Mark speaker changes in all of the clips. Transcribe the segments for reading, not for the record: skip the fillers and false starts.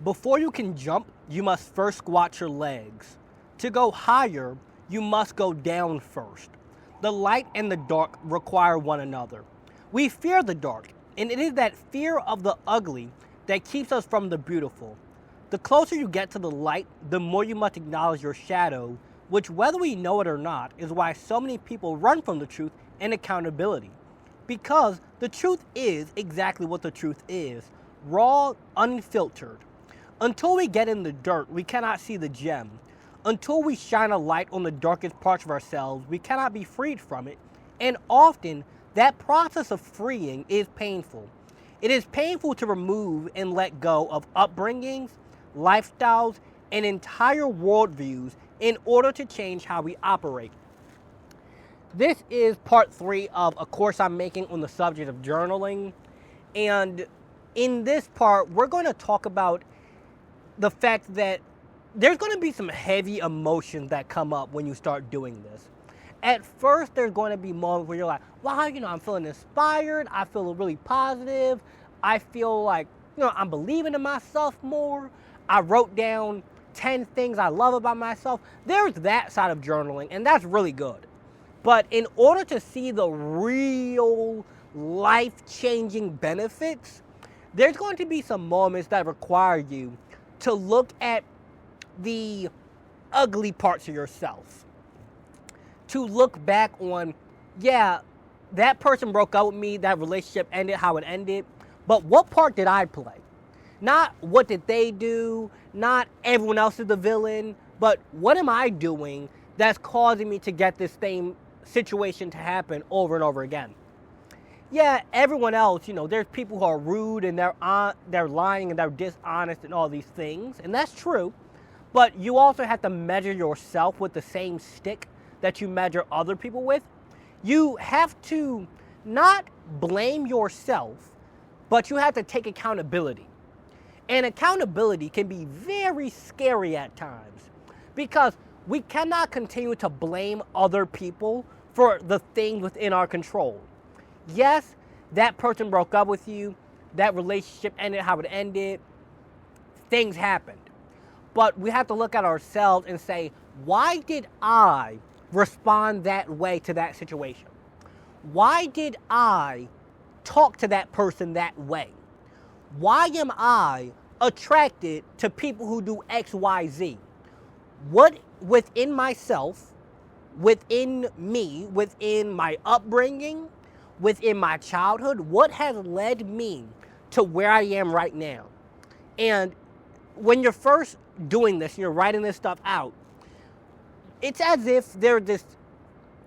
Speaker 1: Before you can jump, you must first squat your legs. To go higher, you must go down first. The light and the dark require one another. We fear the dark, and it is that fear of the ugly that keeps us from the beautiful. The closer you get to the light, the more you must acknowledge your shadow, which, whether we know it or not, is why so many people run from the truth and accountability. Because the truth is exactly what the truth is, raw, unfiltered. Until we get in the dirt, we cannot see the gem. Until we shine a light on the darkest parts of ourselves, we cannot be freed from it. And often, that process of freeing is painful. It is painful to remove and let go of upbringings, lifestyles, and entire worldviews in order to change how we operate. This is part 3 of a course I'm making on the subject of journaling. And in this part, we're going to talk about the fact that there's going to be some heavy emotions that come up when you start doing this. At first, there's going to be moments where you're like, wow, I'm feeling inspired. I feel really positive. I feel like, I'm believing in myself more. I wrote down 10 things I love about myself. There's that side of journaling, and that's really good. But in order to see the real life-changing benefits, there's going to be some moments that require you to look at the ugly parts of yourself. To look back on, that person broke up with me, that relationship ended how it ended, but what part did I play? Not what did they do, not everyone else is the villain, but what am I doing that's causing me to get this same situation to happen over and over again? Yeah, everyone else, there's people who are rude and they're lying and they're dishonest and all these things, and that's true. But you also have to measure yourself with the same stick that you measure other people with. You have to not blame yourself, but you have to take accountability. And accountability can be very scary at times because we cannot continue to blame other people for the things within our control. Yes, that person broke up with you, that relationship ended how it ended, things happened. But we have to look at ourselves and say, why did I respond that way to that situation? Why did I talk to that person that way? Why am I attracted to people who do X, Y, Z? What within myself, within me, within my upbringing, within my childhood, what has led me to where I am right now? And when you're first doing this, you're writing this stuff out, it's as if there's this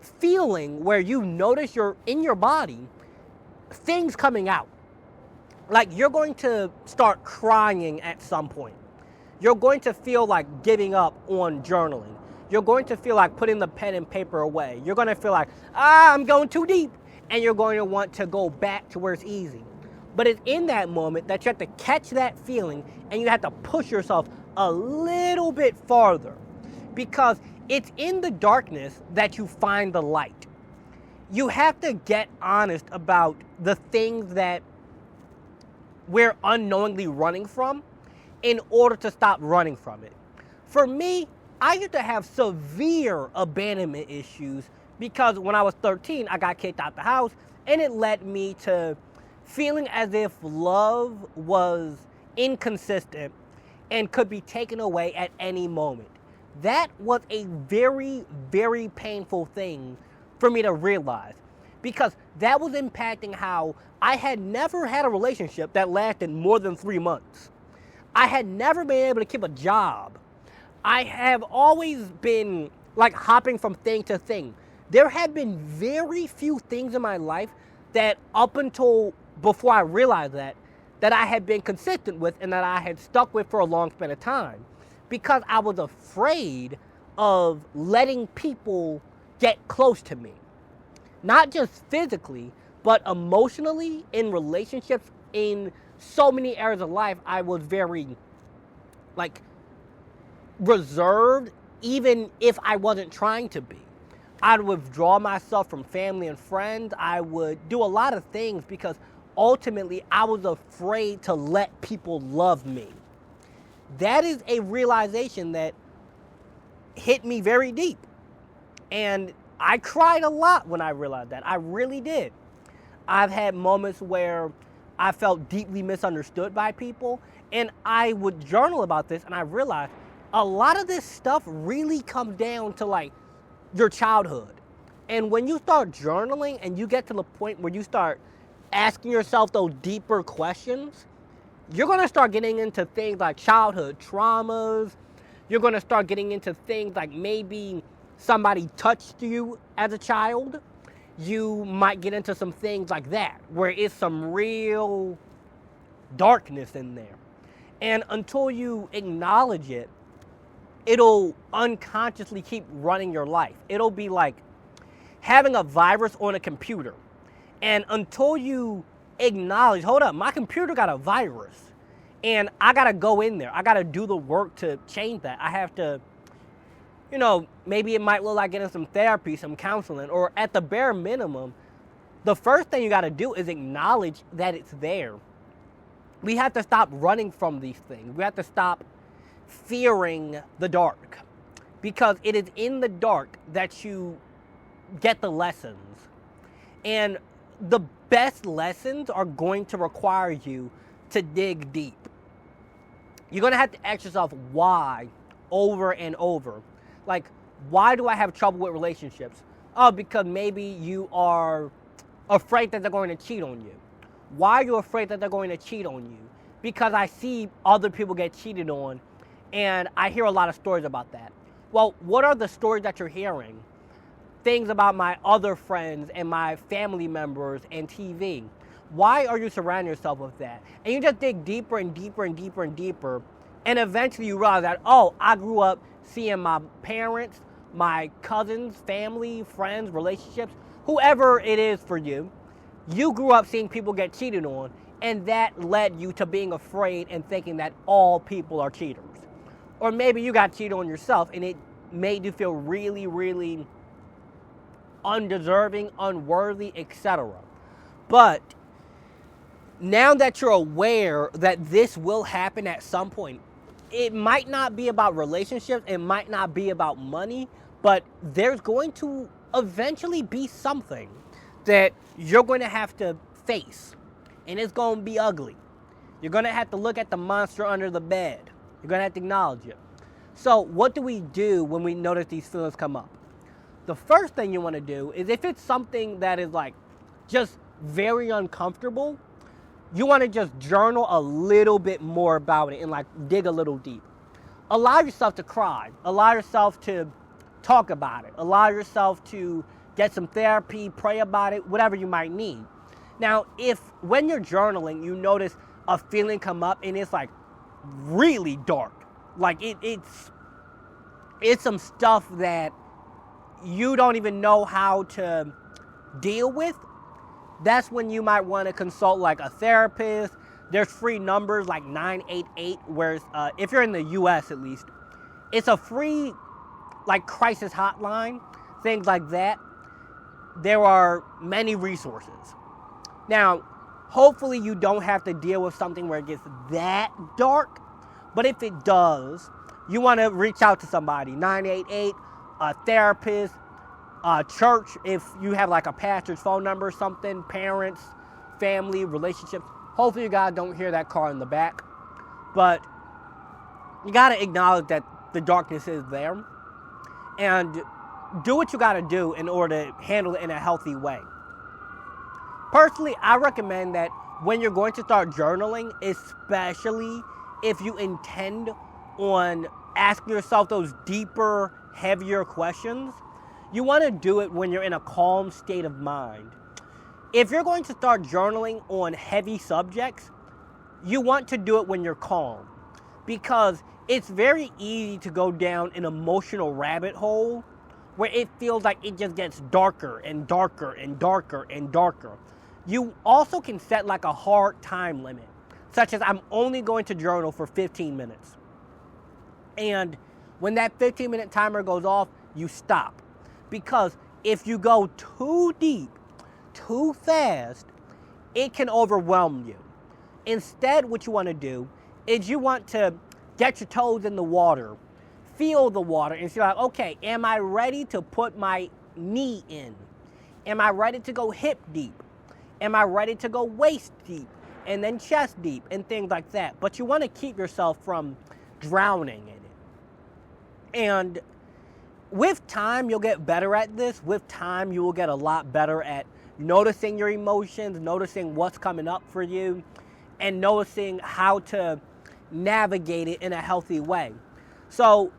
Speaker 1: feeling where you notice in your body things coming out. Like you're going to start crying at some point. You're going to feel like giving up on journaling. You're going to feel like putting the pen and paper away. You're going to feel like, I'm going too deep. And you're going to want to go back to where it's easy. But it's in that moment that you have to catch that feeling and you have to push yourself a little bit farther. Because it's in the darkness that you find the light. You have to get honest about the things that we're unknowingly running from in order to stop running from it. For me, I used to have severe abandonment issues because when I was 13, I got kicked out the house, and it led me to feeling as if love was inconsistent and could be taken away at any moment. That was a very, very painful thing for me to realize because that was impacting how I had never had a relationship that lasted more than 3 months. I had never been able to keep a job. I have always been like hopping from thing to thing. There had been very few things in my life that up until before I realized that I had been consistent with and that I had stuck with for a long span of time because I was afraid of letting people get close to me. Not just physically, but emotionally, in relationships, in so many areas of life, I was very, reserved, even if I wasn't trying to be. I'd withdraw myself from family and friends. I would do a lot of things because ultimately I was afraid to let people love me. that is a realization that hit me very deep. And I cried a lot when I realized that. I really did. I've had moments where I felt deeply misunderstood by people, and I would journal about this, and I realized a lot of this stuff really comes down to like your childhood. And when you start journaling and you get to the point where you start asking yourself those deeper questions, you're going to start getting into things like childhood traumas. You're going to start getting into things like maybe somebody touched you as a child. You might get into some things like that where it's some real darkness in there. And until you acknowledge it, it'll unconsciously keep running your life. It'll be like having a virus on a computer. And until you acknowledge, hold up, my computer got a virus. And I got to go in there. I got to do the work to change that. I have to, maybe it might look like getting some therapy, some counseling, or at the bare minimum, the first thing you got to do is acknowledge that it's there. We have to stop running from these things. We have to stop fearing the dark, because it is in the dark that you get the lessons. And the best lessons are going to require you to dig deep. You're going to have to ask yourself why over and over. Like, why do I have trouble with relationships? Oh, because maybe you are afraid that they're going to cheat on you. Why are you afraid that they're going to cheat on you? Because I see other people get cheated on, and I hear a lot of stories about that. Well, what are the stories that you're hearing? Things about my other friends and my family members and TV. Why are you surrounding yourself with that? And you just dig deeper and deeper and deeper and deeper, and eventually you realize that, oh, I grew up seeing my parents, my cousins, family, friends, relationships, whoever it is for you, you grew up seeing people get cheated on, and that led you to being afraid and thinking that all people are cheaters. Or maybe you got cheated on yourself, and it made you feel really, really undeserving, unworthy, etc. But now that you're aware that this will happen at some point, it might not be about relationships, it might not be about money, but there's going to eventually be something that you're going to have to face, and it's going to be ugly. You're going to have to look at the monster under the bed. You're going to have to acknowledge it. So what do we do when we notice these feelings come up? The first thing you want to do is, if it's something that is like just very uncomfortable, you want to just journal a little bit more about it and like dig a little deep. Allow yourself to cry. Allow yourself to talk about it. Allow yourself to get some therapy, pray about it, whatever you might need. Now, if when you're journaling, you notice a feeling come up and it's like really dark, like it's some stuff that you don't even know how to deal with, that's when you might want to consult like a therapist. There's free numbers like 988, where if you're in the US at least, it's a free like crisis hotline, things like that. There are many resources. Now, hopefully you don't have to deal with something where it gets that dark, but if it does, you want to reach out to somebody, 988, a therapist, a church, if you have like a pastor's phone number or something, parents, family, relationships. Hopefully you guys don't hear that car in the back, but you got to acknowledge that the darkness is there and do what you got to do in order to handle it in a healthy way. Personally, I recommend that when you're going to start journaling, especially if you intend on asking yourself those deeper, heavier questions, you want to do it when you're in a calm state of mind. If you're going to start journaling on heavy subjects, you want to do it when you're calm, because it's very easy to go down an emotional rabbit hole where it feels like it just gets darker and darker and darker and darker. You also can set like a hard time limit, such as I'm only going to journal for 15 minutes. And when that 15-minute timer goes off, you stop. Because if you go too deep, too fast, it can overwhelm you. Instead, what you want to do is you want to get your toes in the water, feel the water, and see like, okay, am I ready to put my knee in? Am I ready to go hip deep? Am I ready to go waist deep and then chest deep and things like that? But you want to keep yourself from drowning in it. And with time, you'll get better at this. With time, you will get a lot better at noticing your emotions, noticing what's coming up for you, and noticing how to navigate it in a healthy way. So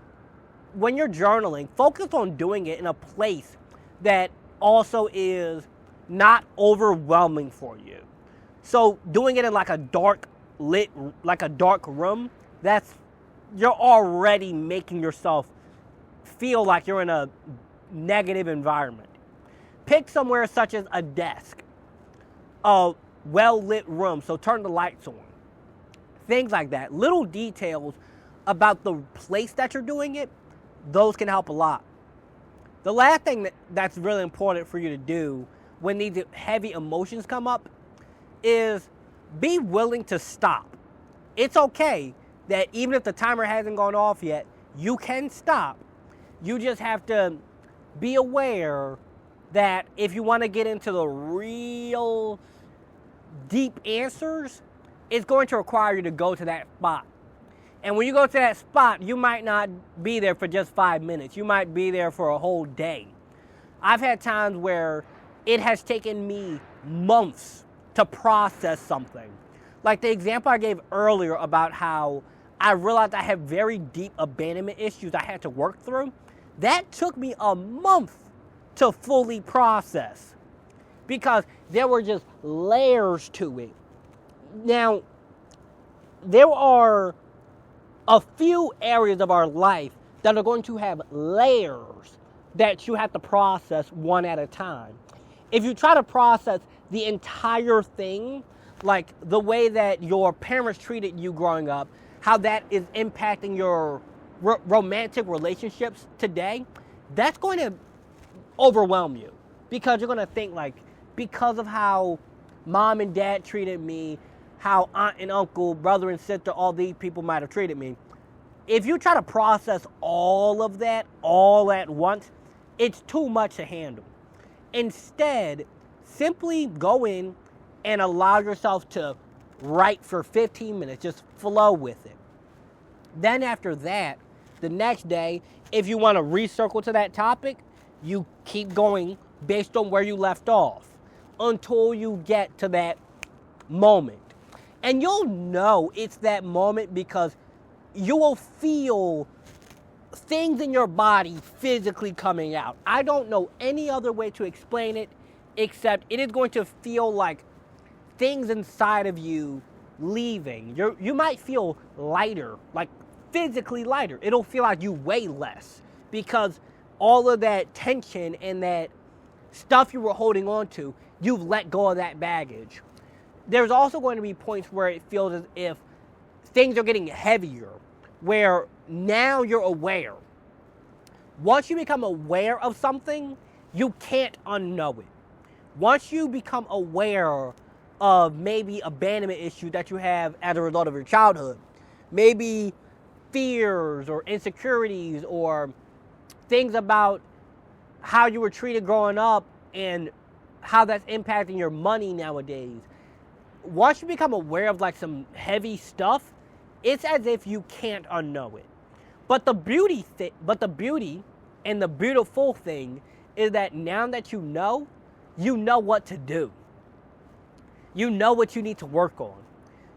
Speaker 1: when you're journaling, focus on doing it in a place that also is not overwhelming for you. So doing it in like a dark room, you're already making yourself feel like you're in a negative environment. Pick somewhere such as a desk, a well-lit room, so turn the lights on. Things like that. Little details about the place that you're doing it, those can help a lot. The last thing that's really important for you to do when these heavy emotions come up is be willing to stop. It's okay that even if the timer hasn't gone off yet, you can stop. You just have to be aware that if you want to get into the real deep answers, it's going to require you to go to that spot. And when you go to that spot, you might not be there for just 5 minutes. You might be there for a whole day. I've had times where it has taken me months to process something. Like the example I gave earlier about how I realized I had very deep abandonment issues I had to work through. That took me a month to fully process because there were just layers to it. Now, there are a few areas of our life that are going to have layers that you have to process one at a time. If you try to process the entire thing, like the way that your parents treated you growing up, how that is impacting your romantic relationships today, that's going to overwhelm you because you're going to think like, because of how mom and dad treated me, how aunt and uncle, brother and sister, all these people might have treated me. If you try to process all of that all at once, it's too much to handle. Instead, simply go in and allow yourself to write for 15 minutes. Just flow with it. Then after that, the next day, if you want to recircle to that topic, you keep going based on where you left off until you get to that moment. And you'll know it's that moment because you will feel things in your body physically coming out. I don't know any other way to explain it except it is going to feel like things inside of you leaving. You might feel lighter, like physically lighter. It'll feel like you weigh less because all of that tension and that stuff you were holding on to, you've let go of that baggage. There's also going to be points where it feels as if things are getting heavier, where now you're aware. Once you become aware of something, you can't unknow it. Once you become aware of maybe abandonment issues that you have as a result of your childhood, maybe fears or insecurities or things about how you were treated growing up and how that's impacting your money nowadays. Once you become aware of like some heavy stuff, it's as if you can't unknow it. But the beauty and the beautiful thing is that now that you know what to do. You know what you need to work on.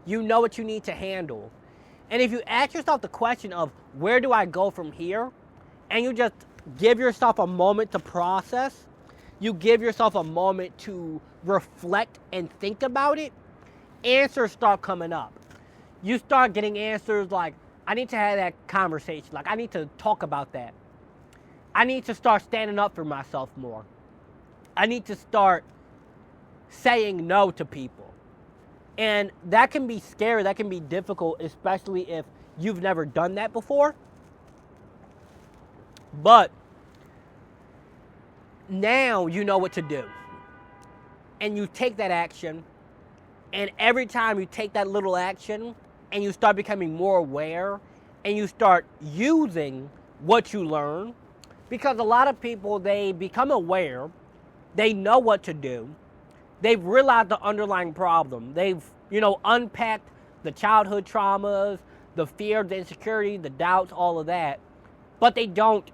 Speaker 1: You know what you need to handle. And if you ask yourself the question of where do I go from here, and you just give yourself a moment to process, you give yourself a moment to reflect and think about it, answers start coming up. You start getting answers like, I need to have that conversation. Like, I need to talk about that. I need to start standing up for myself more. I need to start saying no to people. And that can be scary. That can be difficult, especially if you've never done that before. But now you know what to do. And you take that action. And every time you take that little action and you start becoming more aware and you start using what you learn, because a lot of people, they become aware, they know what to do, they've realized the underlying problem, they've, unpacked the childhood traumas, the fear, the insecurity, the doubts, all of that, but they don't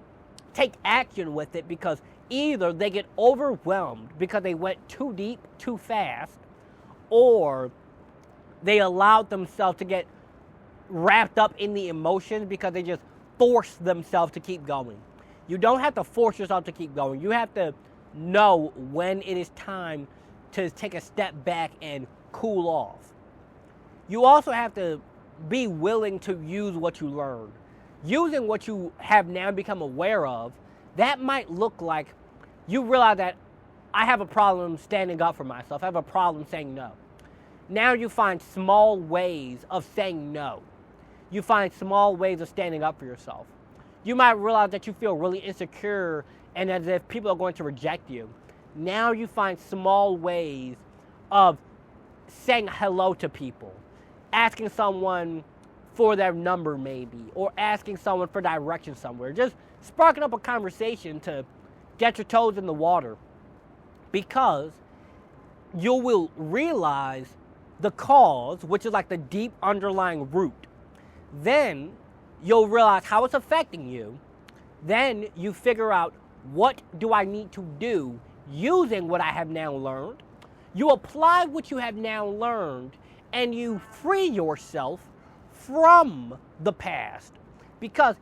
Speaker 1: take action with it because either they get overwhelmed because they went too deep, too fast, or they allowed themselves to get wrapped up in the emotions because they just force themselves to keep going. You don't have to force yourself to keep going. You have to know when it is time to take a step back and cool off. You also have to be willing to use what you learned. Using what you have now become aware of, that might look like you realize that I have a problem standing up for myself. I have a problem saying no. Now you find small ways of saying no. You find small ways of standing up for yourself. You might realize that you feel really insecure and as if people are going to reject you. Now you find small ways of saying hello to people, asking someone for their number maybe, or asking someone for direction somewhere. Just sparking up a conversation to get your toes in the water, because you will realize the cause, which is like the deep underlying root. Then you'll realize how it's affecting you. Then you figure out, what do I need to do using what I have now learned? You apply what you have now learned and you free yourself from the past. Because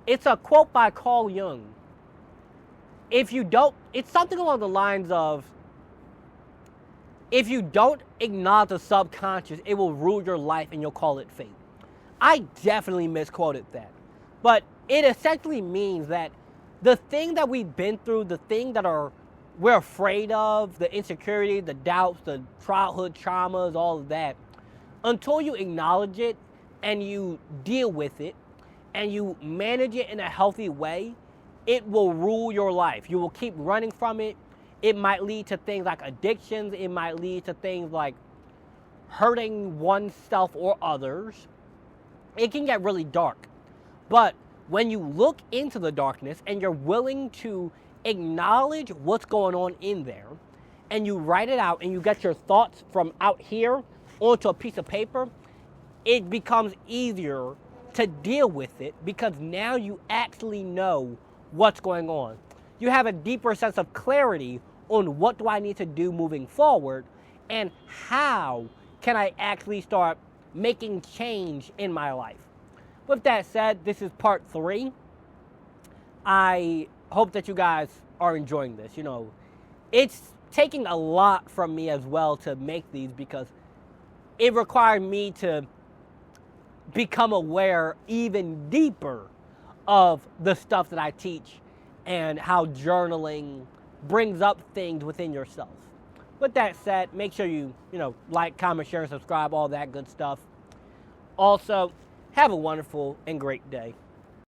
Speaker 1: it's a quote by Carl Jung. It's something along the lines of, if you don't acknowledge the subconscious, it will rule your life and you'll call it fate. I definitely misquoted that. But it essentially means that the thing that we've been through, the thing that we're afraid of, the insecurity, the doubts, the childhood traumas, all of that, until you acknowledge it and you deal with it and you manage it in a healthy way, it will rule your life. You will keep running from it. It might lead to things like addictions. It might lead to things like hurting oneself or others. It can get really dark. But when you look into the darkness and you're willing to acknowledge what's going on in there, and you write it out and you get your thoughts from out here onto a piece of paper, it becomes easier to deal with it because now you actually know what's going on. You have a deeper sense of clarity on what do I need to do moving forward and how can I actually start making change in my life. With that said, this is part 3. I hope that you guys are enjoying this. It's taking a lot from me as well to make these because it required me to become aware even deeper of the stuff that I teach and how journaling brings up things within yourself. With that said, make sure you like, comment, share, and subscribe, all that good stuff. Also, have a wonderful and great day.